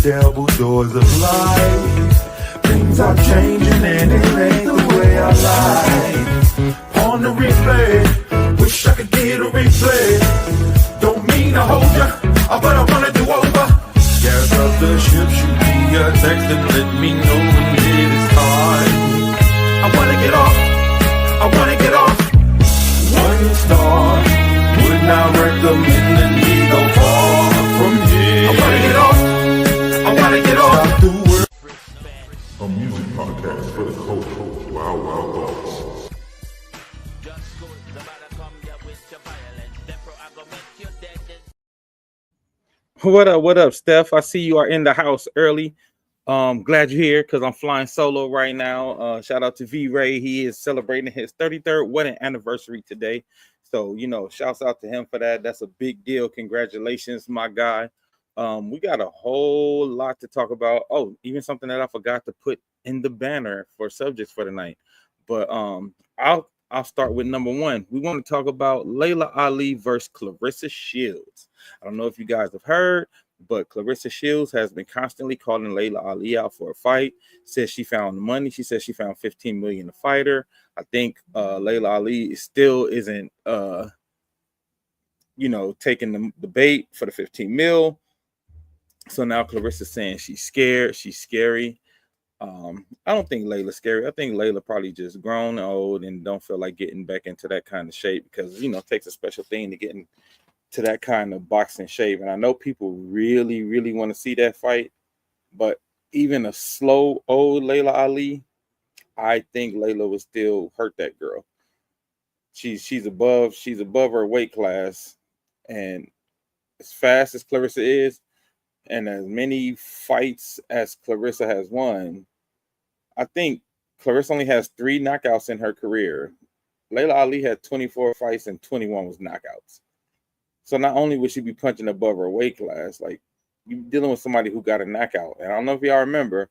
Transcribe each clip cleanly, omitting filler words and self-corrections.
devil doors of life. Things are changing and it ain't the way I like. On the replay, wish I could get a replay. Don't mean to hold ya, but I wanna do over. Gas up the ship, shoot me a text and let me know when it is time. I wanna get off, I wanna get off. One star, would not recommend that we go far from here. I wanna get off, I wanna get off. Stop the world. A music podcast for the culture. Wow, wow, wow. What up, Steph? I see you are in the house early. Glad you're here because I'm flying solo right now. Shout out to V-Ray. He is celebrating his 33rd wedding anniversary today. So, shouts out to him for that. That's a big deal. Congratulations, my guy. We got a whole lot to talk about. Oh, even something that I forgot to put in the banner for subjects for tonight. But I'll start with number one. We want to talk about Laila Ali versus Claressa Shields. I don't know if you guys have heard, but Claressa Shields has been constantly calling Laila Ali out for a fight. Says she found the money. She says she found $15 million to fight her. I think Laila Ali still isn't, taking the bait for the 15 mil. So now Claressa's saying she's scared. She's scary. I don't think Laila's scary. I think Laila probably just grown old and don't feel like getting back into that kind of shape because, it takes a special thing to get into that kind of boxing shape. And I know people really, really want to see that fight, but even a slow old Laila Ali, I think Laila would still hurt that girl. She's above her weight class, and as fast as Claressa is, and as many fights as Claressa has won, I think Claressa only has 3 knockouts in her career. Laila Ali had 24 fights and 21 was knockouts. So not only would she be punching above her weight class, like you're dealing with somebody who got a knockout. And I don't know if y'all remember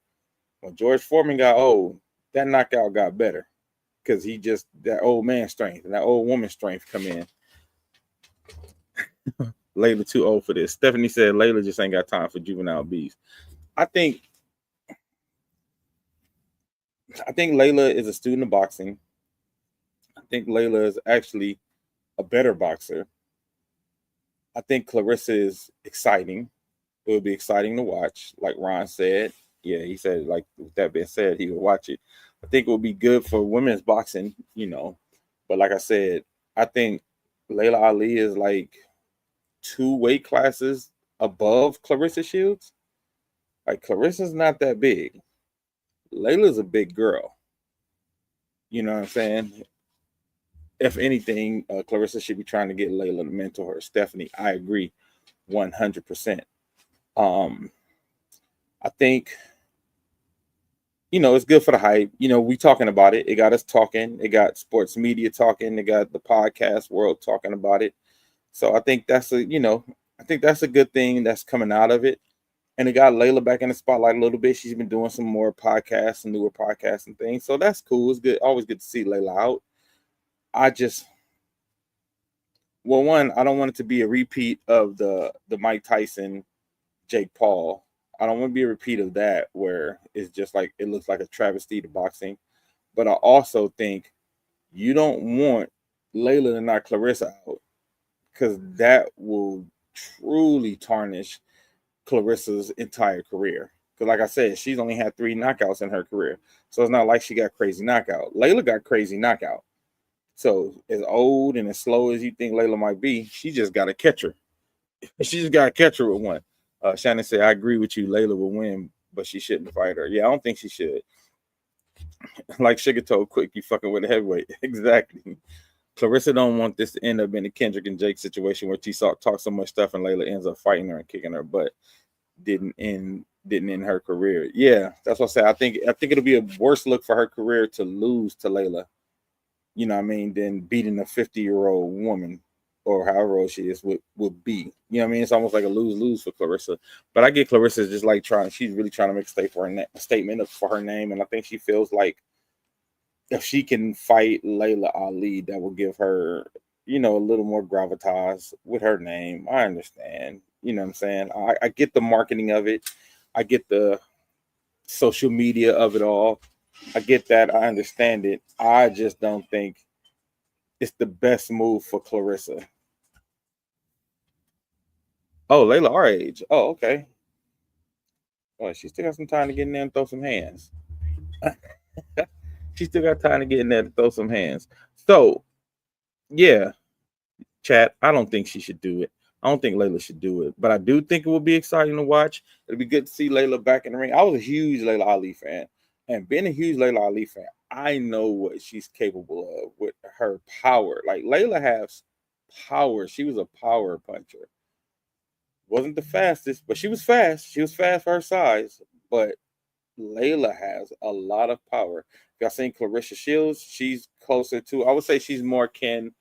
when George Foreman got old, that knockout got better because that old man strength and that old woman strength come in. Laila too old for this. Stephanie said Laila just ain't got time for juvenile beef. I think Laila is a student of boxing. I think Laila is actually a better boxer. I think Claressa is exciting. It would be exciting to watch, like Ron said. Yeah, he said, like, with that being said, he would watch it. I think it would be good for women's boxing, But like I said, I think Laila Ali is like 2 weight classes above Claressa Shields. Like, Claressa's not that big. Laila's a big girl. You know what I'm saying? If anything, Claressa should be trying to get Laila to mentor her. Stephanie, I agree 100%. I think, it's good for the hype. We talking about it. It got us talking. It got sports media talking. It got the podcast world talking about it. So I think that's a good thing that's coming out of it. And it got Laila back in the spotlight a little bit. She's been doing some more podcasts, some newer podcasts and things. So that's cool. It's good. Always good to see Laila out. I don't want it to be a repeat of the Mike Tyson, Jake Paul. I don't want to be a repeat of that where it's just like it looks like a travesty to boxing. But I also think you don't want Laila to knock Claressa out because that will truly tarnish Claressa's entire career. Because like I said, she's only had 3 knockouts in her career. So it's not like she got crazy knockout. Laila got crazy knockout. So as old and as slow as you think Laila might be, she just got to catch her. She just got to catch her with one. Shannon said, I agree with you. Laila will win, but she shouldn't fight her. Yeah, I don't think she should. Like Sugar told Quick, you fucking with a heavyweight. Exactly. Claressa don't want this to end up in a Kendrick and Jake situation where she talk so much stuff and Laila ends up fighting her and kicking her butt. Didn't end her career. Yeah, that's what I said. I think it'll be a worse look for her career to lose to Laila. You know what I mean? Than beating a 50-year-old woman or however old she is would be. You know what I mean? It's almost like a lose-lose for Claressa. But I get Claressa just like she's really trying to make a statement for her name. And I think she feels like if she can fight Laila Ali, that will give her, a little more gravitas with her name. I understand. You know what I'm saying? I get the marketing of it. I get the social media of it all. I get that. I understand it. I just don't think it's the best move for Clarissa. Oh, Layla, our age. Oh, okay. Well, she still got some time to get in there and throw some hands. She still got time to get in there to throw some hands. So, yeah, chat. I don't think she should do it. I don't think Layla should do it, but I do think it will be exciting to watch. It'll be good to see Layla back in the ring. I was a huge Layla Ali fan, and being a huge Layla Ali fan, I know what she's capable of with her power. Like Layla has power. She was a power puncher. Wasn't the fastest, but she was fast. She was fast for her size. But Layla has a lot of power. If y'all seen Clarissa Shields, she's closer to. I would say she's more kin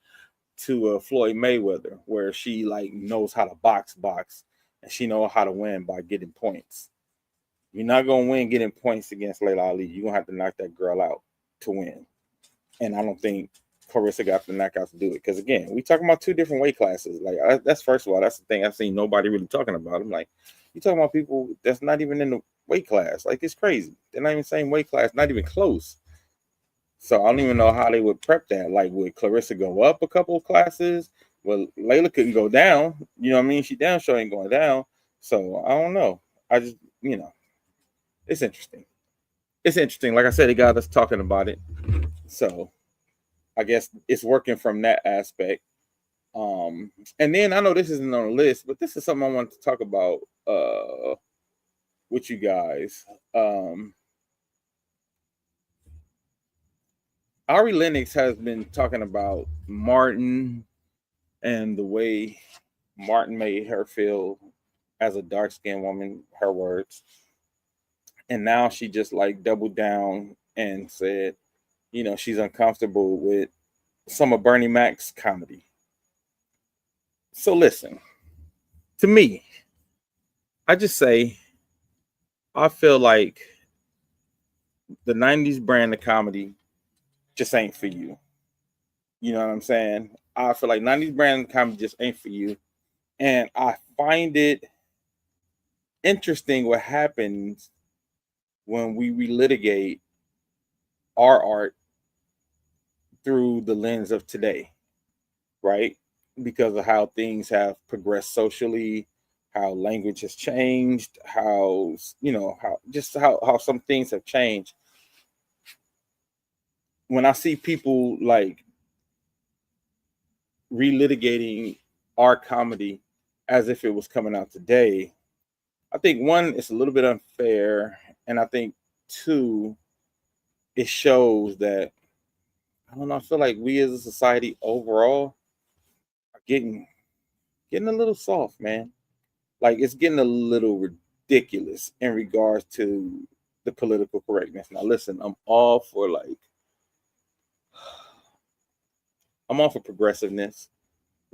to Floyd Mayweather, where she like knows how to box, and she knows how to win by getting points. You're not gonna win getting points against Layla Ali. You're gonna have to knock that girl out to win. And I don't think Clarissa got the knockout to do it. Because again, we talking about two different weight classes. Like that's first of all, that's the thing I've seen nobody really talking about. I'm like, you talking about people that's not even in the weight class. Like it's crazy. They're not even same weight class, not even close. So I don't even know how they would prep that. Like, would Clarissa go up a couple of classes? Well, Layla couldn't go down. You know what I mean? She down, show ain't going down. So I don't know. I just, it's interesting. It's interesting. Like I said, it got us talking about it. So I guess it's working from that aspect. And then I know this isn't on the list, but this is something I wanted to talk about with you guys. Ari Lennox has been talking about Martin and the way Martin made her feel as a dark skinned woman, her words. And now she just like doubled down and said, she's uncomfortable with some of Bernie Mac's comedy. So listen, to me, I just say I feel like the 90s brand of comedy just ain't for you. You know what I'm saying? I feel like 90s brand of comedy just ain't for you. And I find it interesting what happens when we relitigate our art through the lens of today, right? Because of how things have progressed socially, how language has changed, how some things have changed. When I see people like relitigating our comedy as if it was coming out today, I think one, it's a little bit unfair, and I think two, it shows that I don't know. I feel like we as a society overall are getting a little soft, man. Like it's getting a little ridiculous in regards to the political correctness. Now, listen, I'm all for progressiveness,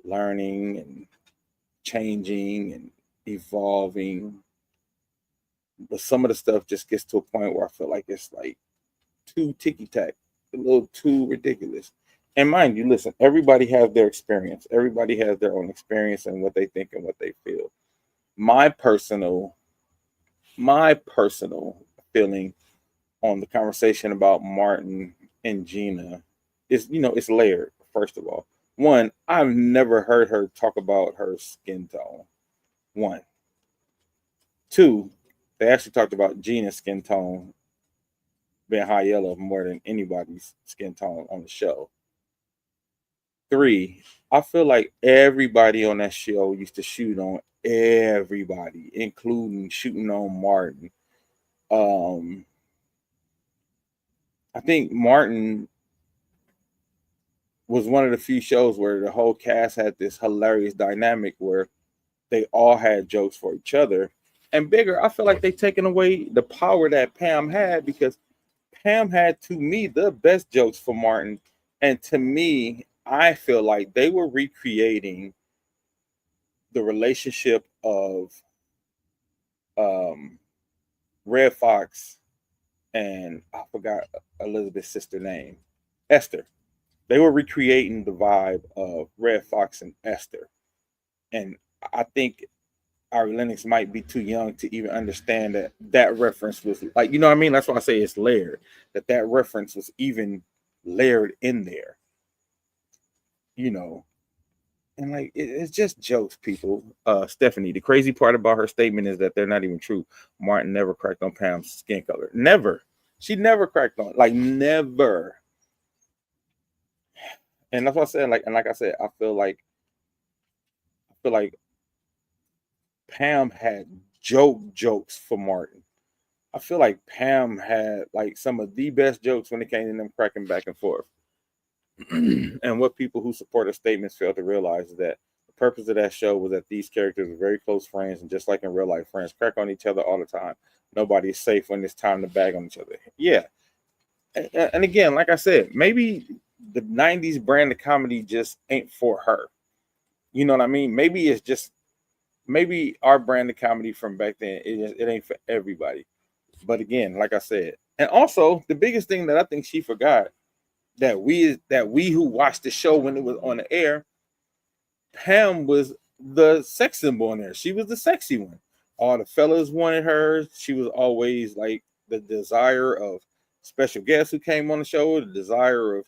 learning and changing and evolving. But some of the stuff just gets to a point where I feel like it's like too ticky tack, a little too ridiculous. And mind you, listen, everybody has their experience. Everybody has their own experience and what they think and what they feel. My personal, my personal feeling on the conversation about Martin and Gina is, it's layered. First of all, one, I've never heard her talk about her skin tone. One, two, they actually talked about Gina's skin tone being high yellow more than anybody's skin tone on the show. Three, I feel like everybody on that show used to shoot on everybody, including shooting on Martin. Um, I think Martin was one of the few shows where the whole cast had this hilarious dynamic where they all had jokes for each other. And bigger, I feel like they taken away the power that Pam had, because Pam had, to me, the best jokes for Martin. And to me, I feel like they were recreating the relationship of um, Red Fox and I forgot Elizabeth's sister name, Esther. They were recreating the vibe of Red Fox and Esther. And I think Ari Lennox might be too young to even understand that that reference was like, you know what I mean? That's why I say it's layered. That reference was even layered in there, you know. And like it's just jokes, people. Stephanie, the crazy part about her statement is that they're not even true. Martin never cracked on Pam's skin color. Never. She never cracked on, like never. And that's what I said. Like, and like I said, I feel like Pam had jokes for Martin. I feel like Pam had like some of the best jokes when it came to them cracking back and forth. And what people who support her statements fail to realize is that the purpose of that show was that these characters are very close friends, and just like in real life, friends crack on each other all the time. Nobody is safe when it's time to bag on each other. Yeah, and again, like I said, maybe the '90s brand of comedy just ain't for her. You know what I mean? Maybe it's just maybe our brand of comedy from back then it ain't for everybody. But again, like I said, and also the biggest thing that I think she forgot that we who watched the show when it was on the air, Pam was the sex symbol in there. She was the sexy one. All the fellas wanted her. She was always like the desire of special guests who came on the show, the desire of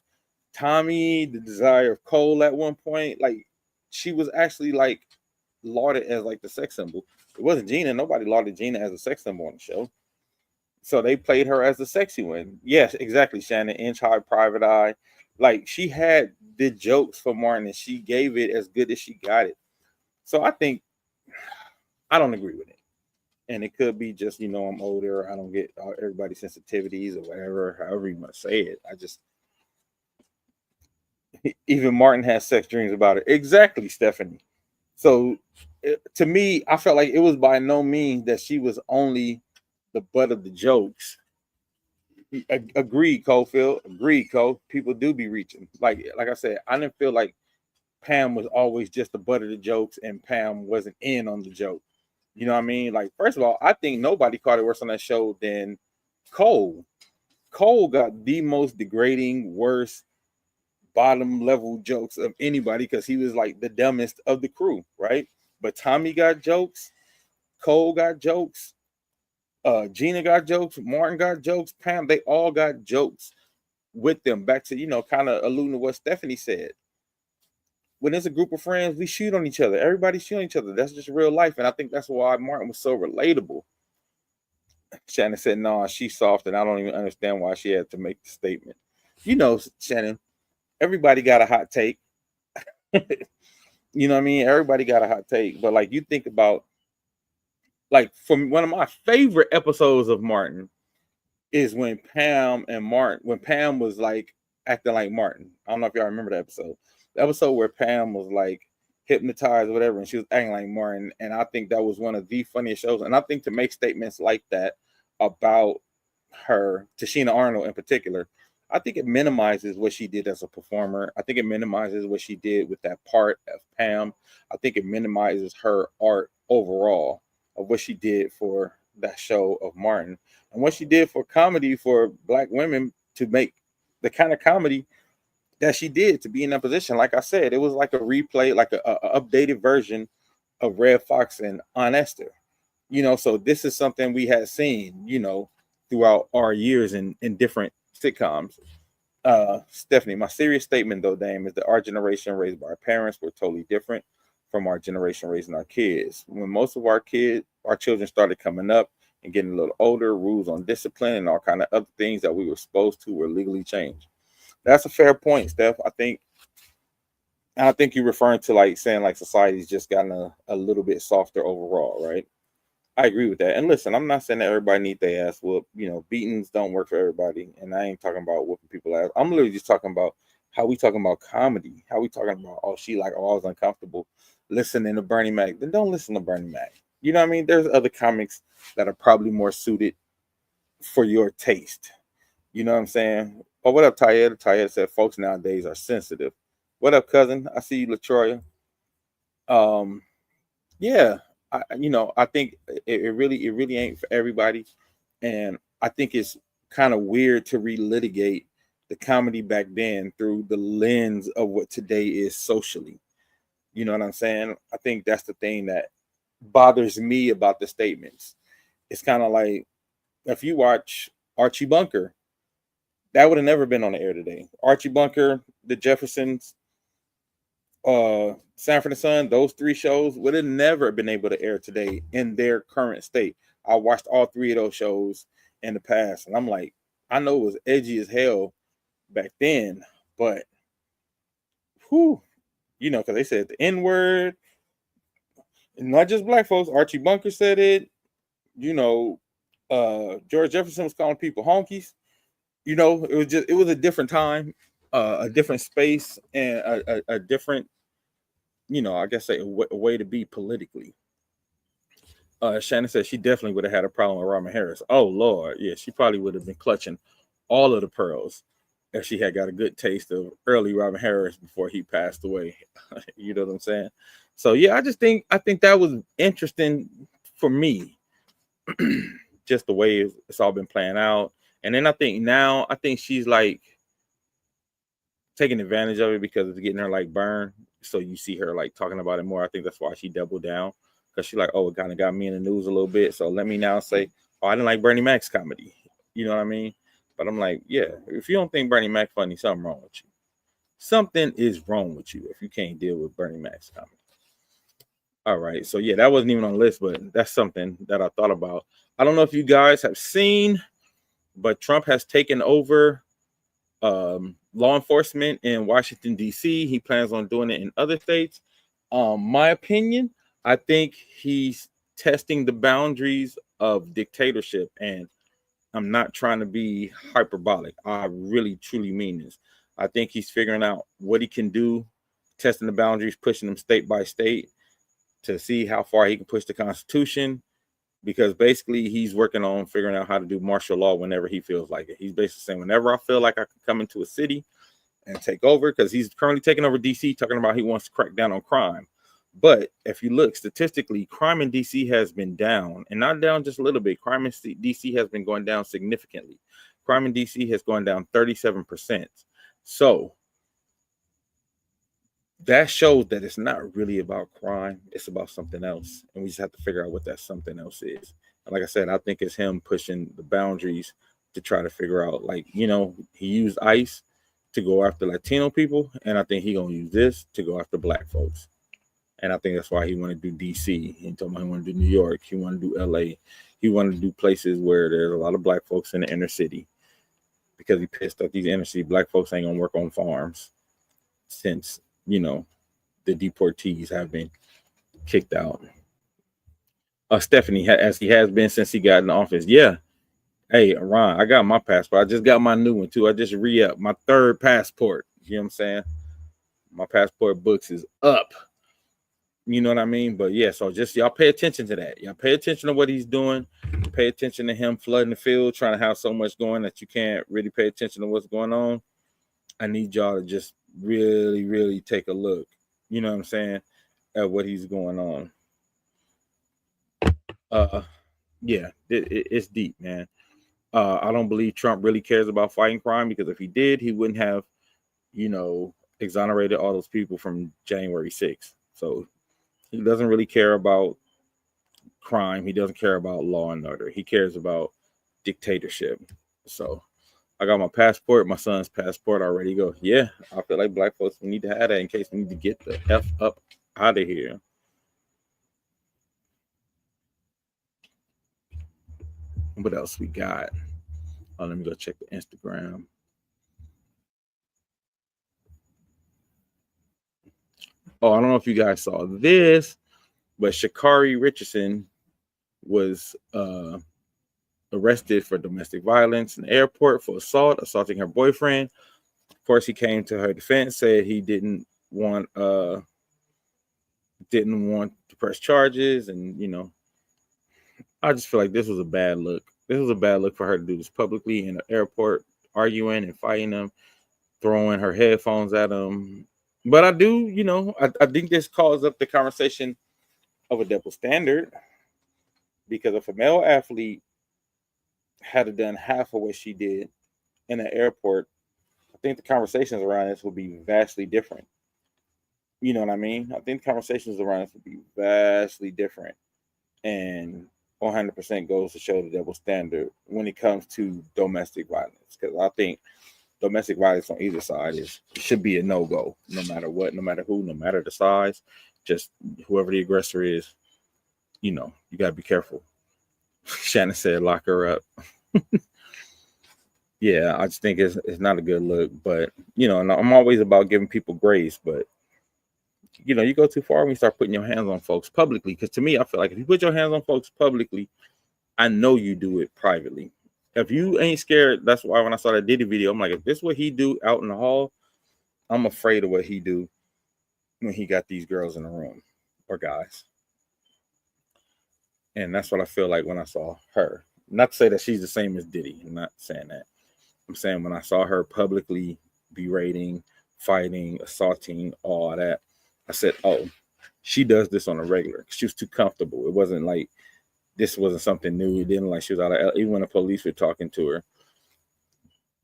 Tommy, the desire of Cole at one point. Like she was actually like lauded as like the sex symbol. It wasn't Gina. Nobody lauded Gina as a sex symbol on the show. So they played her as the sexy one. Yes, exactly, Shannon. Inch high, private eye. Like she had the jokes for Martin and she gave it as good as she got it. So I think I don't agree with it. And it could be just, I'm older. I don't get everybody's sensitivities or whatever, however you must say it. I just, even Martin has sex dreams about it. Exactly, Stephanie. So to me, I felt like it was by no means that she was only the butt of the jokes. Agreed, Cofield. Agreed, Cole. People do be reaching. Like I said, I didn't feel like Pam was always just the butt of the jokes and Pam wasn't in on the joke. You know what I mean? Like, first of all, I think nobody caught it worse on that show than Cole. Cole got the most degrading, worst, bottom level jokes of anybody because he was like the dumbest of the crew, right? But Tommy got jokes, Cole got jokes, Gina got jokes, Martin got jokes, Pam, they all got jokes with them. Back to, kind of alluding to what Stephanie said. When there's a group of friends, we shoot on each other. Everybody shoot on each other. That's just real life. And I think that's why Martin was so relatable. Shannon said, no, she's soft, and I don't even understand why she had to make the statement. Shannon, everybody got a hot take. You know what I mean? Everybody got a hot take. But like you think about like from one of my favorite episodes of Martin is when Pam was like acting like Martin. I don't know if y'all remember that episode. The episode where Pam was like hypnotized or whatever, and she was acting like Martin. And I think that was one of the funniest shows. And I think to make statements like that about her, Tashina Arnold in particular, I think it minimizes what she did as a performer. I think it minimizes what she did with that part of Pam. I think it minimizes her art overall of what she did for that show of Martin and what she did for comedy for Black women to make the kind of comedy that she did to be in that position. Like I said, it was like a replay, like a updated version of Red Fox and Aunt Esther. So this is something we had seen, throughout our years in different sitcoms. Stephanie, my serious statement though, Dame, is that our generation raised by our parents were totally different from our generation raising our kids. When most of our children started coming up and getting a little older, rules on discipline and all kind of other things that we were supposed to were legally changed. That's a fair point, Steph. I think you're referring to like saying like society's just gotten a little bit softer overall, right? I agree with that. And listen, I'm not saying that everybody need their ass whoop. Beatings don't work for everybody. And I ain't talking about whooping people ass. I'm literally just talking about how we talking about comedy. How we talking about, oh, she like always uncomfortable listening to Bernie Mac. Then don't listen to Bernie Mac. You know what I mean? There's other comics that are probably more suited for your taste. You know what I'm saying? Oh, what up, Tyed? Tyed said folks nowadays are sensitive. What up, cousin? I see you, Latoya. Um, yeah, I think it really ain't for everybody, and I think it's kind of weird to relitigate the comedy back then through the lens of what today is socially. You know what I'm saying? I think that's the thing that bothers me about the statements. It's kind of like if you watch Archie Bunker, that would have never been on the air today. Archie Bunker, The Jeffersons, Sanford and Son, those three shows would have never been able to air today in their current state. I watched all three of those shows in the past, and I'm like, I know it was edgy as hell back then, but whew, because they said the N word, and not just black folks. Archie Bunker said it. George Jefferson was calling people honkies. It was a different time, a different space, and a different, I guess a way to be politically. Shannon said she definitely would have had a problem with Robin Harris. Oh Lord, yeah, she probably would have been clutching all of the pearls if she had got a good taste of early Robin Harris before he passed away. You know what I'm saying? So yeah, I think that was interesting for me, just the way it's all been playing out. And then I think she's like taking advantage of it because it's getting her like burned. So you see her like talking about it more. I think that's why she doubled down, because she's like, oh, it kind of got me in the news a little bit. So let me now say, oh, I didn't like Bernie Mac's comedy. You know what I mean? But I'm like, yeah, if you don't think Bernie Mac funny, something wrong with you. Something is wrong with you if you can't deal with Bernie Mac's comedy. All right. So yeah, that wasn't even on the list, but that's something that I thought about. I don't know if you guys have seen, but Trump has taken over law enforcement in Washington, D.C. He plans on doing it in other states. My opinion, I think he's testing the boundaries of dictatorship. And I'm not trying to be hyperbolic. I really, truly mean this. I think he's figuring out what he can do, testing the boundaries, pushing them state by state to see how far he can push the Constitution, because basically he's working on figuring out how to do martial law whenever he feels like it. He's basically saying, whenever I feel like I can come into a city and take over, because he's currently taking over DC, talking about he wants to crack down on crime. But if you look statistically, crime in DC has been down, and not down just a little bit. Crime in DC has been going down significantly. Crime in DC has gone down 37%. So that shows that it's not really about crime. It's about something else. And we just have to figure out what that something else is. And like I said, I think it's him pushing the boundaries to try to figure out, like, he used ICE to go after Latino people. And I think he's going to use this to go after black folks. And I think that's why he want to do DC. He told me he want to do New York. He want to do LA. He wanted to do places where there's a lot of black folks in the inner city, because he pissed off these inner city black folks ain't going to work on farms since the deportees have been kicked out. Stephanie, as he has been since he got in office. Yeah. Hey, Ron, I got my passport. I just got my new one too. I just re-up my third passport. You know what I'm saying? My passport books is up. You know what I mean? But yeah, so just y'all pay attention to that. Y'all pay attention to what he's doing. Pay attention to him flooding the field, trying to have so much going that you can't really pay attention to what's going on. I need y'all to just really, really take a look, you know what I'm saying, at what he's going on. Yeah, it's deep, man. I don't believe Trump really cares about fighting crime, because if he did, he wouldn't have, exonerated all those people from January 6th. So he doesn't really care about crime. He doesn't care about law and order. He cares about dictatorship. So I got my passport, my son's passport already. Go. Yeah, I feel like black folks, we need to have that in case we need to get the F up out of here. What else we got? Oh, let me go check the Instagram. Oh, I don't know if you guys saw this, but Sha'Carri Richardson was arrested for domestic violence in the airport for assaulting her boyfriend. Of course, he came to her defense, said he didn't want to press charges, and I just feel like this was a bad look. This was a bad look for her to do this publicly in the airport, arguing and fighting him, throwing her headphones at him. But I do, I think this calls up the conversation of a double standard, because if a male athlete had done half of what she did in an airport, I think the conversations around this would be vastly different. You know what I mean? I think the conversations around this would be vastly different. and 100% goes to show the double standard when it comes to domestic violence. Because I think domestic violence on either side should be a no-go, no matter what, no matter who, no matter the size. Just whoever the aggressor is, you gotta be careful. Shannon said, "Lock her up." Yeah, I just think it's not a good look. But and I'm always about giving people grace. But you go too far when you start putting your hands on folks publicly. Because to me, I feel like if you put your hands on folks publicly, I know you do it privately. If you ain't scared, that's why when I saw that Diddy video, I'm like, if this is what he do out in the hall, I'm afraid of what he do when he got these girls in the room or guys. And that's what I feel like when I saw her. Not to say that she's the same as Diddy. I'm not saying that. I'm saying when I saw her publicly berating, fighting, assaulting, all that, I said, oh, she does this on a regular. She was too comfortable. It wasn't like this wasn't something new. It didn't like she was out of, even when the police were talking to her,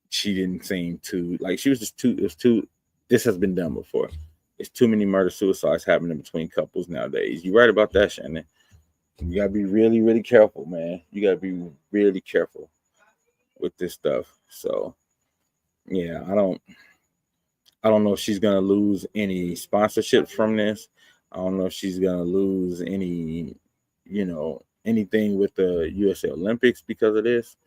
she didn't seem to, like, she was just too, it was too, this has been done before. It's too many murder suicides happening between couples nowadays. You're right about that, Shannon. You gotta be really, really careful, man. You gotta be really careful with this stuff. So yeah, I don't know if she's gonna lose any sponsorships from this. I don't know if she's gonna lose any, anything with the USA Olympics because of this.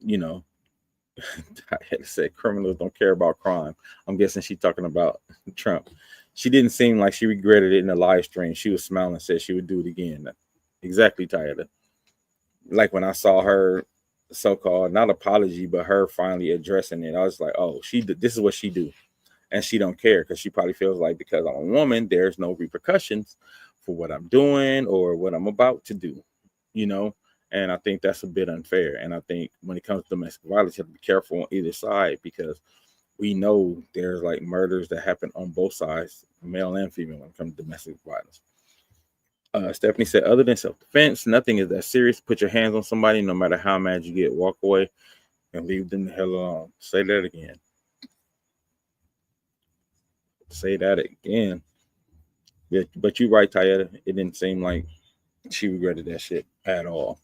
I had to say criminals don't care about crime. I'm guessing she's talking about Trump. She didn't seem like she regretted it in the live stream. She was smiling and said she would do it again. Exactly, Tyler. Like when I saw her so-called not apology, but her finally addressing it, I was like, oh, this is what she do. And she don't care because she probably feels like because I'm a woman, there's no repercussions for what I'm doing or what I'm about to do, And I think that's a bit unfair. And I think when it comes to domestic violence, you have to be careful on either side because we know there's like murders that happen on both sides, male and female, when it comes to domestic violence. Stephanie said, other than self-defense, nothing is that serious. Put your hands on somebody, no matter how mad you get, walk away and leave them the hell alone. Say that again. Say that again. Yeah, but you're right, Tayetta. It didn't seem like she regretted that shit at all.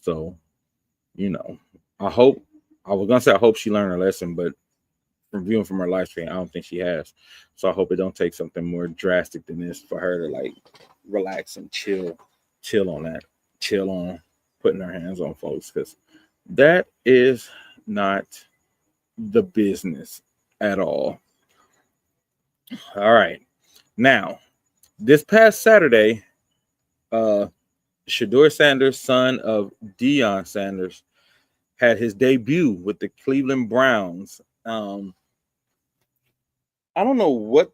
So, I hope she learned her lesson, but from viewing from her live stream, I don't think she has. So I hope it don't take something more drastic than this for her to like relax and chill on that, chill on putting her hands on folks, because that is not the business at all. All right. Now, this past Saturday, Shedeur Sanders, son of Deion Sanders, had his debut with the Cleveland Browns. I don't know what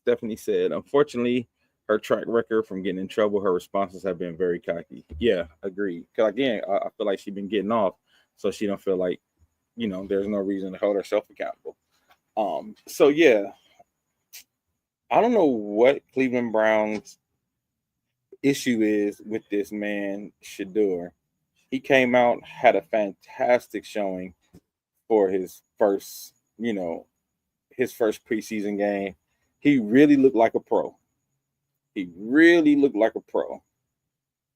Stephanie said. Unfortunately, her track record from getting in trouble, her responses have been very cocky. Yeah, agreed. Because again, I feel like she's been getting off, so she don't feel like, there's no reason to hold herself accountable. So yeah, I don't know what Cleveland Browns issue is with this man, Shedeur. He came out, had a fantastic showing for his first preseason game. He really looked like a pro.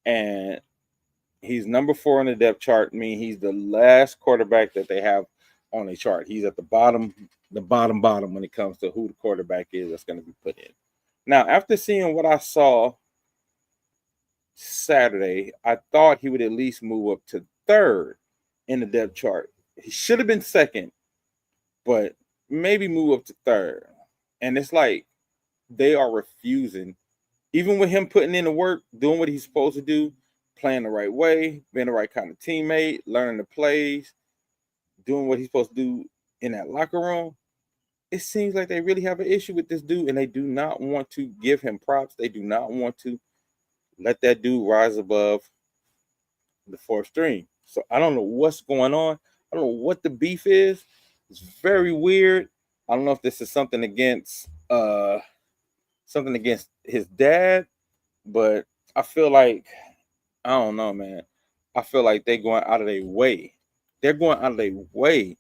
And he's number 4 on the depth chart. I mean, he's the last quarterback that they have on a chart. He's at the bottom when it comes to who the quarterback is that's going to be put in. Now, after seeing what I saw Saturday, I thought he would at least move up to 3rd in the depth chart. He should have been 2nd, but maybe move up to 3rd. And it's like they are refusing, even with him putting in the work, doing what he's supposed to do, playing the right way, being the right kind of teammate, learning the plays, doing what he's supposed to do in that locker room. It seems like they really have an issue with this dude, and they do not want to give him props. They do not want to let that dude rise above the 4th string. So I don't know what's going on. I don't know what the beef is. It's very weird. I don't know if this is something against his dad, but I feel like, I don't know, man. I feel like they're going out of their way. They're going out of their way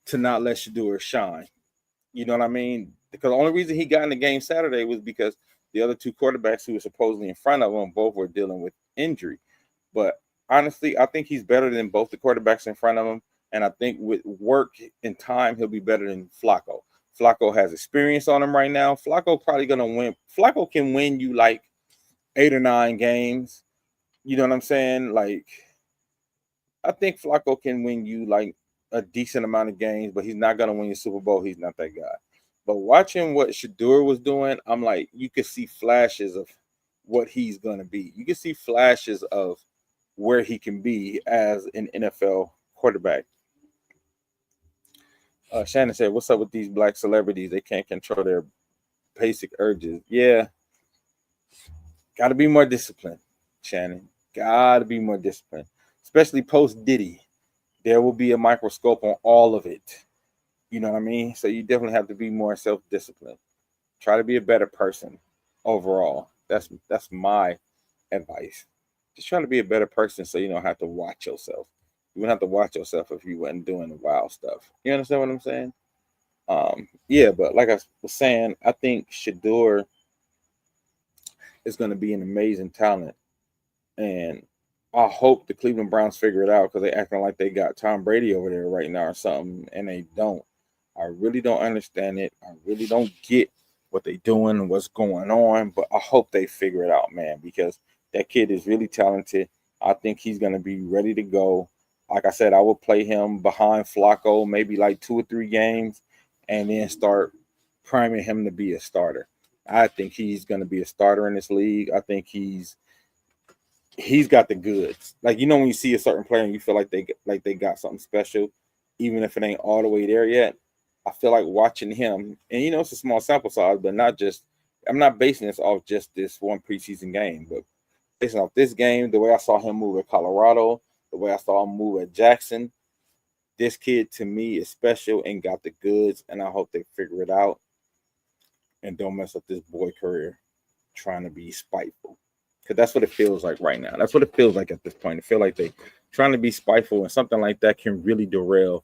to not let Shedeur shine. You know what I mean? Because the only reason he got in the game Saturday was because the other two quarterbacks who were supposedly in front of him both were dealing with injury. But honestly, I think he's better than both the quarterbacks in front of him. And I think with work and time, he'll be better than Flacco. Flacco has experience on him right now. Flacco probably going to win. Flacco can win you like 8 or 9 games. You know what I'm saying? Like, I think Flacco can win you like a decent amount of games, but he's not going to win your Super Bowl. He's not that guy. But watching what Shador was doing, I'm like, you could see flashes of what he's going to be. You can see flashes of where he can be as an NFL quarterback. Shannon said, "What's up with these black celebrities? They can't control their basic urges." Yeah, got to be more disciplined, Shannon. Got to be more disciplined, especially post Diddy. There will be a microscope on all of it. You know what I mean? So you definitely have to be more self-disciplined. Try to be a better person overall. That's my advice. Just try to be a better person so you don't have to watch yourself. You wouldn't have to watch yourself if you wasn't doing the wild stuff. You understand what I'm saying? Yeah, but like I was saying, I think Shador is going to be an amazing talent. And I hope the Cleveland Browns figure it out because they're acting like they got Tom Brady over there right now or something, and they don't. I really don't understand it. I really don't get what they're doing and what's going on, but I hope they figure it out, man, because that kid is really talented. I think he's going to be ready to go. Like I said, I will play him behind Flacco, maybe like 2 or 3 games, and then start priming him to be a starter. I think he's going to be a starter in this league. I think he's got the goods. Like, you know, when you see a certain player and you feel like they got something special, even if it ain't all the way there yet. I feel like watching him, and you know, it's a small sample size, but I'm not basing this off just this one preseason game, but based off this game, the way I saw him move at Colorado, the way I saw him move at Jackson, this kid to me is special and got the goods, and I hope they figure it out and don't mess up this boy career trying to be spiteful. Because that's what it feels like right now. That's what it feels like at this point. It feels like they trying to be spiteful, and something like that can really derail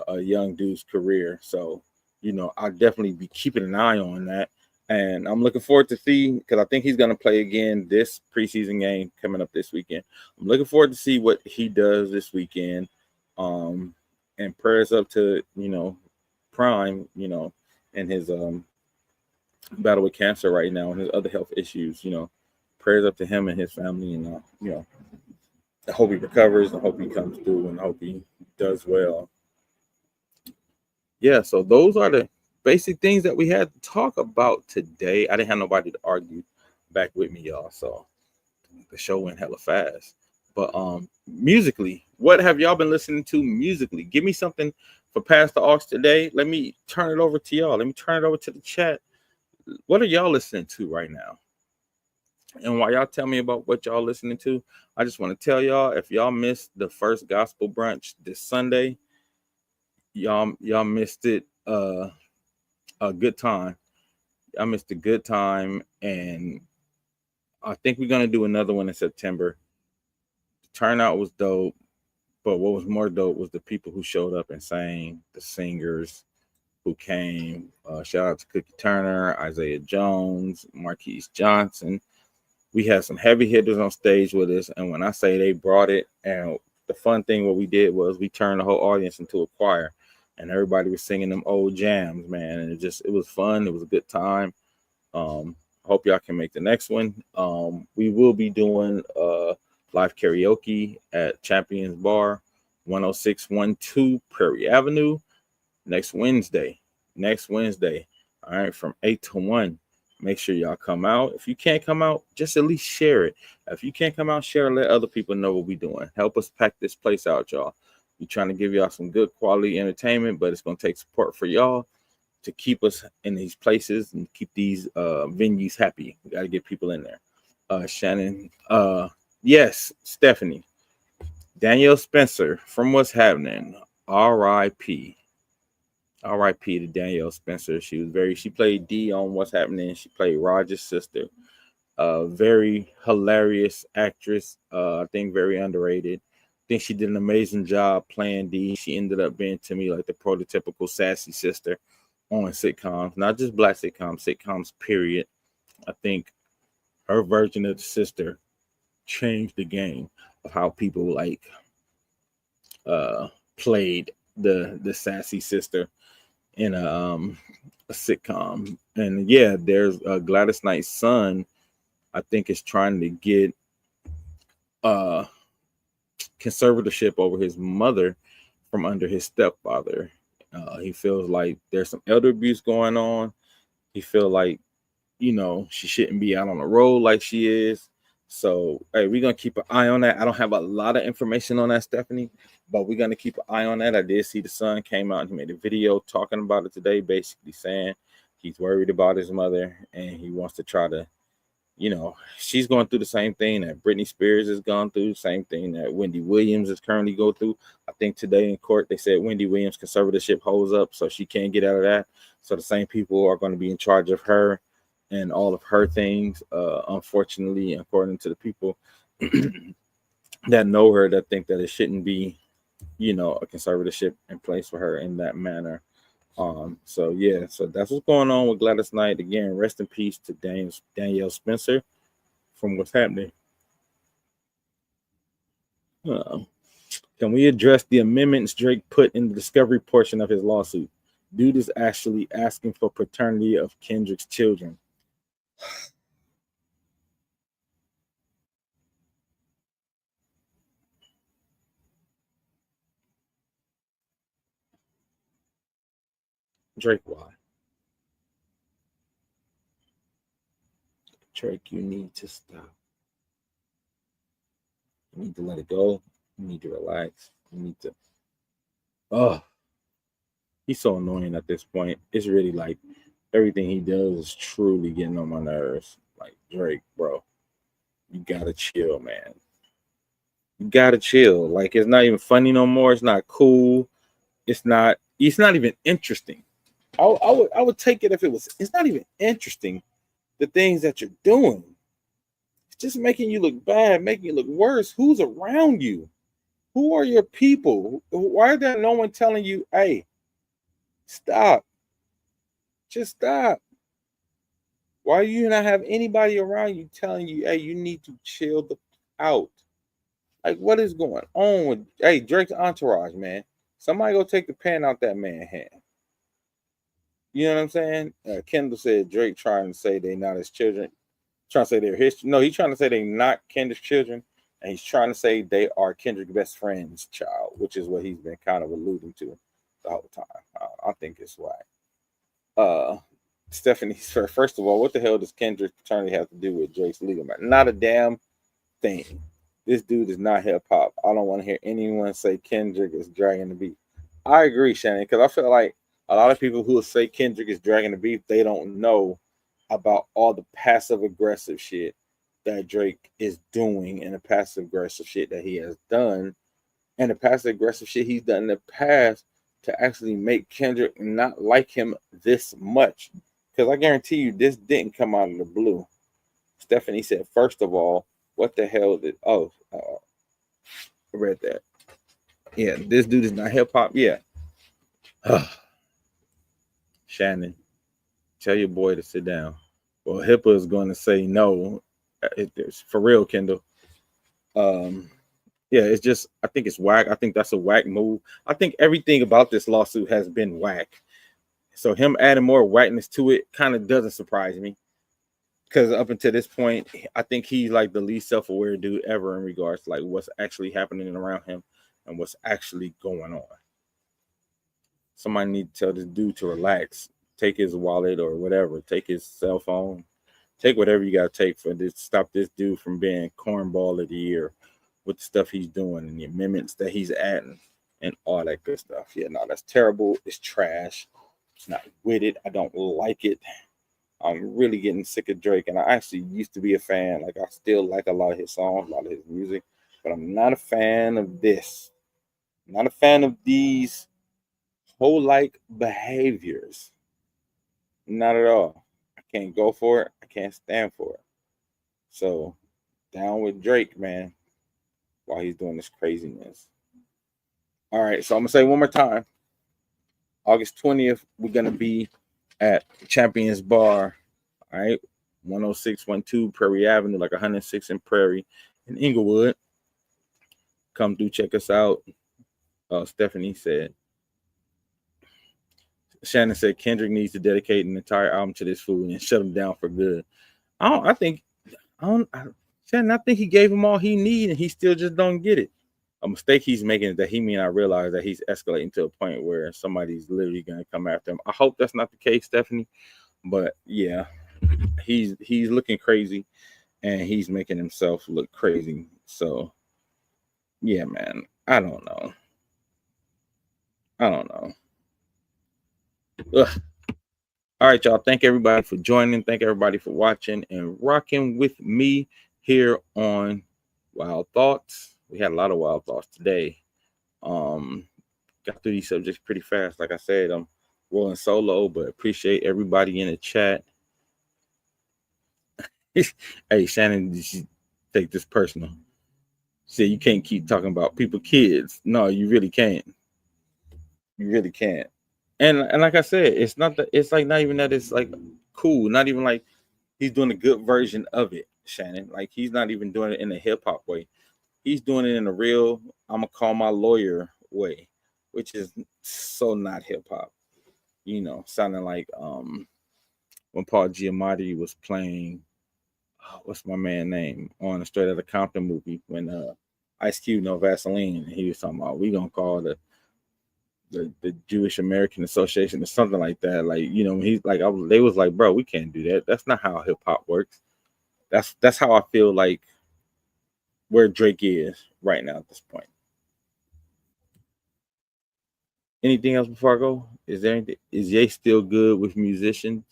a young dude's career. So, you know, I'll definitely be keeping an eye on that. And I'm looking forward to see, because I think he's going to play again this preseason game coming up this weekend. I'm looking forward to see what he does this weekend. And prayers up to, you know, Prime, you know, and his battle with cancer right now and his other health issues, you know. Prayers up to him and his family, and you know, I hope he recovers. I hope he comes through, and I hope he does well. Yeah, so those are the basic things that we had to talk about today. I didn't have nobody to argue back with me, y'all. So the show went hella fast. But musically, what have y'all been listening to musically? Give me something for Pastor Aux today. Let me turn it over to y'all. Let me turn it over to the chat. What are y'all listening to right now? And while y'all tell me about what y'all listening to, I just want to tell y'all, if y'all missed the first gospel brunch this Sunday, y'all missed it a good time. I missed a good time, and I think we're gonna do another one in September. The turnout was dope, but what was more dope was the people who showed up and sang, the singers who came. Shout out to Cookie Turner, Isaiah Jones, Marquise Johnson. We had some heavy hitters on stage with us, and when I say they brought it, and the fun thing what we did was we turned the whole audience into a choir, and everybody was singing them old jams, man. And it was fun. It was a good time. Hope y'all can make the next one. We will be doing live karaoke at Champions Bar, 10612 Prairie Avenue, next Wednesday. All right, from 8 to 1. Make sure y'all come out. If you can't come out, just at least share it. If you can't come out, share it. Let other people know what we're doing. Help us pack this place out, y'all. We're trying to give y'all some good quality entertainment, but it's going to take support for y'all to keep us in these places and keep these venues happy. We got to get people in there. Shannon. Yes, Stephanie. Danielle Spencer from What's Happening. R.I.P. R.I.P. to Danielle Spencer. She played Dee on What's Happening. She played Roger's sister. Very hilarious actress. I think very underrated. I think she did an amazing job playing Dee. She ended up being, to me, like the prototypical sassy sister on sitcoms, not just black sitcoms, period. I think her version of the sister changed the game of how people like uh played the sassy sister in a sitcom. And yeah, there's Gladys Knight's son, I think, is trying to get uh conservatorship over his mother from under his stepfather. He feels like there's some elder abuse going on. He feels like, she shouldn't be out on the road like she is. So, hey, we're gonna keep an eye on that. I don't have a lot of information on that, Stephanie, but we're gonna keep an eye on that. I did see the son came out and he made a video talking about it today, basically saying he's worried about his mother and he wants to try to, she's going through the same thing that Britney Spears has gone through, the same thing that Wendy Williams is currently going through. I think today in court they said Wendy Williams' conservatorship holds up, so she can't get out of that. So the same people are going to be in charge of her and all of her things. Unfortunately, according to the people that know her, that think that it shouldn't be, a conservatorship in place for her in that manner. So yeah, so that's what's going on with Gladys Knight. Again, rest in peace to Danielle Spencer from what's happening. Uh, can we address the amendments Drake put in the discovery portion of his lawsuit? Dude is actually asking for paternity of Kendrick's children. Drake, why? Drake, you need to stop. You need to let it go. You need to relax. You need to. Oh, he's so annoying at this point. It's really like everything he does is truly getting on my nerves. Like, Drake, bro, you gotta chill, man. You gotta chill. Like, it's not even funny no more. It's not cool. It's not. It's not even interesting. I would take it if it was. It's not even interesting. The things that you're doing, it's just making you look bad, making you look worse. Who's around you? Who are your people? Why is there no one telling you, hey, stop? Just stop. Why do you not have anybody around you telling you, hey, you need to chill the out? Like, what is going on with, hey, Drake's entourage, man? Somebody go take the pen out that man's hand. You know what I'm saying? Kendall said Drake trying to say they not his children, trying to say they're his. No, he's trying to say they not Kendrick's children, and he's trying to say they are Kendrick's best friend's child, which is what he's been kind of alluding to the whole time. I think it's whack. Stephanie, first of all, what the hell does Kendrick's paternity have to do with Drake's legal matter? Not a damn thing. This dude is not hip hop. I don't want to hear anyone say Kendrick is dragging the beat. I agree, Shannon, because I feel like a lot of people who will say Kendrick is dragging the beat, they don't know about all the passive aggressive shit that Drake is doing and the passive aggressive shit that he has done and the passive aggressive shit he's done in the past to actually make Kendrick not like him this much. Because I guarantee you, this didn't come out of the blue. Stephanie said, first of all, what the hell did, I read that. Yeah, this dude is not hip hop. Yeah. Shannon, tell your boy to sit down. Well, HIPAA is going to say no. It's for real, Kendall. Yeah, it's just, I think it's whack. I think that's a whack move. I think everything about this lawsuit has been whack. So him adding more whackness to it kind of doesn't surprise me. Because up until this point, I think he's like the least self-aware dude ever in regards to like what's actually happening around him and what's actually going on. Somebody need to tell this dude to relax. Take his wallet or whatever. Take his cell phone. Take whatever you got to take for this. Stop this dude from being cornball of the year with the stuff he's doing and the amendments that he's adding and all that good stuff. Yeah, no, that's terrible. It's trash. It's not with it. I don't like it. I'm really getting sick of Drake, and I actually used to be a fan. Like, I still like a lot of his songs, a lot of his music, but I'm not a fan of this. I'm not a fan of these whole like behaviors. Not at all. I can't go for it. I can't stand for it. So, down with Drake, man, while he's doing this craziness. All right, so I'm gonna say one more time. August 20th, we're gonna be at Champions Bar. All right. 10612 Prairie Avenue, like 106 in Prairie in Inglewood. Come through, check us out. Stephanie said, Shannon said Kendrick needs to dedicate an entire album to this fool and shut him down for good. I think, Shannon, I think he gave him all he needed and he still just don't get it. A mistake he's making is that he may not realize that he's escalating to a point where somebody's literally going to come after him. I hope that's not the case, Stephanie. But yeah, he's looking crazy and he's making himself look crazy. So yeah, man, I don't know. Ugh. All right, y'all. Thank everybody for joining. Thank everybody for watching and rocking with me here on Wild Thoughts. We had a lot of wild thoughts today. Got through these subjects pretty fast. Like I said, I'm rolling solo, but appreciate everybody in the chat. Hey, Shannon, did you take this personal? Say you can't keep talking about people, kids. No, you really can't. You really can't. And like I said, it's not that. It's like not even that. It's like cool. Not even like he's doing a good version of it, Shannon. Like he's not even doing it in a hip hop way. He's doing it in a real, I'm gonna call my lawyer way, which is so not hip hop. You know, sounding like when Paul Giamatti was playing, what's my man name on the Straight Outta Compton movie when Ice Cube No Vaseline, and he was talking about we gonna call the Jewish American Association or something like that. Like, you know, he's like, they was like, bro, we can't do that. That's not how hip hop works. That's how I feel like where Drake is right now at this point. Anything else before I go? Is there anything? Is Ye still good with musicians?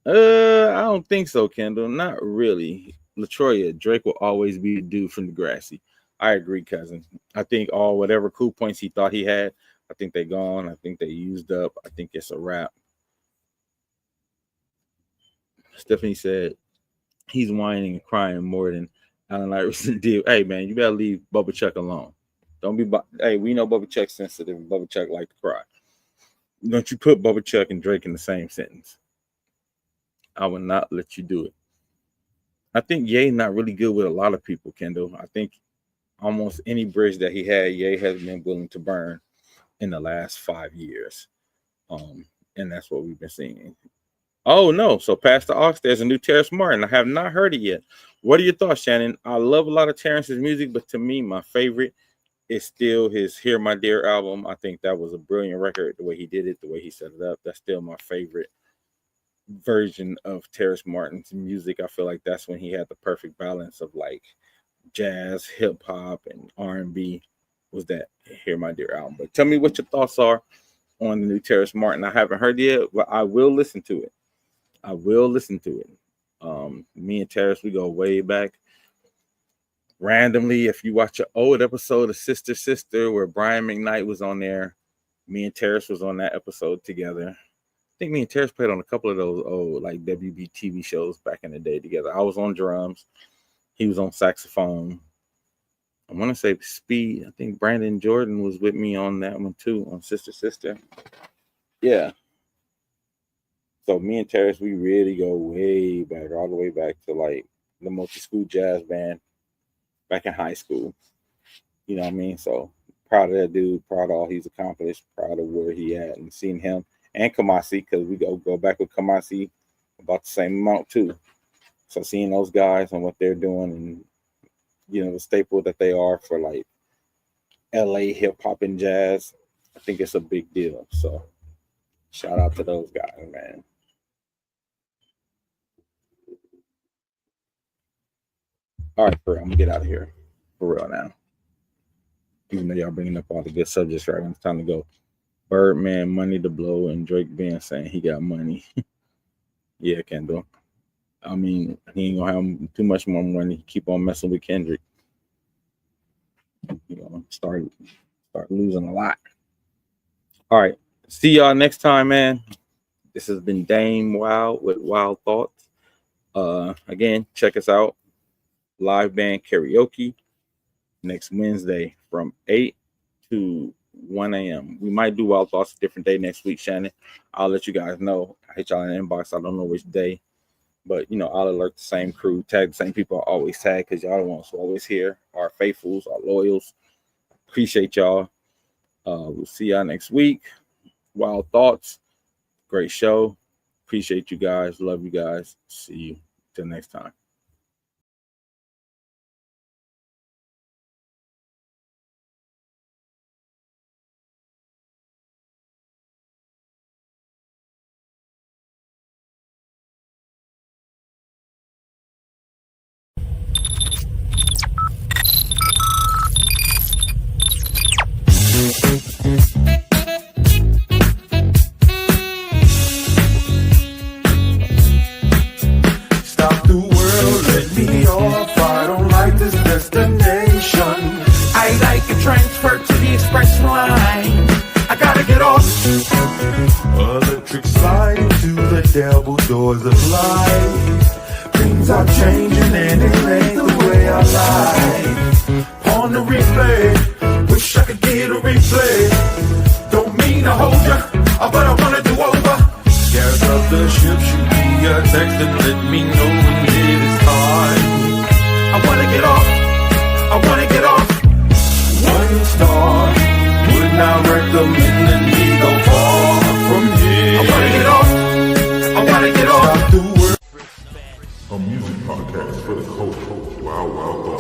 I don't think so, Kendall. Not really. Latroya, Drake will always be the dude from Degrassi. I agree, cousin. I think all whatever cool points he thought he had, I think they're gone. I think they used up. I think it's a wrap. Stephanie said he's whining and crying more than Allen Iverson did. Hey, man, you better leave Bubba Chuck alone. Don't be. Hey, we know Bubba Chuck's sensitive. And Bubba Chuck like to cry. Don't you put Bubba Chuck and Drake in the same sentence. I will not let you do it. I think Ye's not really good with a lot of people, Kendall. I think almost any bridge that he had, Ye has been willing to burn in the last 5 years. And that's what we've been seeing. Oh, no. So past the Ox, there's a new Terrace Martin. I have not heard it yet. What are your thoughts, Shannon? I love a lot of Terrence's music, but to me, my favorite is still his Hear My Dear album. I think that was a brilliant record, the way he did it, the way he set it up. That's still my favorite version of Terrace Martin's music. I feel like that's when he had the perfect balance of like jazz, hip hop, and R&B. Was that Hear My Dear album? But tell me what your thoughts are on the new Terrace Martin. I haven't heard it yet, but I will listen to it. Me and Terrace, we go way back. Randomly, if you watch an old episode of Sister Sister where Brian McKnight was on there, me and Terrace was on that episode together. I think me and Terrace played on a couple of those old like WB TV shows back in the day together. I was on drums. He was on saxophone. I want to say Speed. I think Brandon Jordan was with me on that one too, on Sister Sister. Yeah. So me and Terrace, we really go way back, all the way back to like the multi-school jazz band back in high school. You know what I mean? So proud of that dude, proud of all he's accomplished, proud of where he at, and seeing him and Kamasi, because we go back with Kamasi about the same amount too. So seeing those guys and what they're doing, and you know the staple that they are for like LA hip hop and jazz, I think it's a big deal. So shout out to those guys, man. All right, for real, I'm gonna get out of here for real now. Even though y'all bringing up all the good subjects right now, it's time to go. Birdman, Money to Blow, and Drake being saying he got money. Yeah, Kendall. I mean, he ain't gonna have too much more money. Keep on messing with Kendrick. You know, start losing a lot. All right. See y'all next time, man. This has been Dame Wild with Wild Thoughts. Again, check us out. Live band karaoke next Wednesday from 8 to 1 a.m. We might do Wild Thoughts a different day next week, Shannon. I'll let you guys know. I hit y'all in the inbox. I don't know which day, But I'll alert the same crew, tag the same people I always tag, because y'all the ones who always here, our faithfuls, our loyals. Appreciate y'all. We'll see y'all next week. Wild Thoughts. Great show. Appreciate you guys. Love you guys. See you till next time. Stop the world, let me off. I don't like this destination. I like a transfer to the express line. I gotta get off. Electric slide to the devil doors of life. Things are changing and it ain't the way I like. On the replay, wish I could get a replay. Don't mean to hold ya, but I wanna do over. Gas up the ship, shoot me a text and let me know when it is time. I wanna get off, I wanna get off. 1 star, would not recommend that we go far from here. I wanna get off, I wanna get off. Stop the world. A music podcast for the culture. Wow, wow, wow.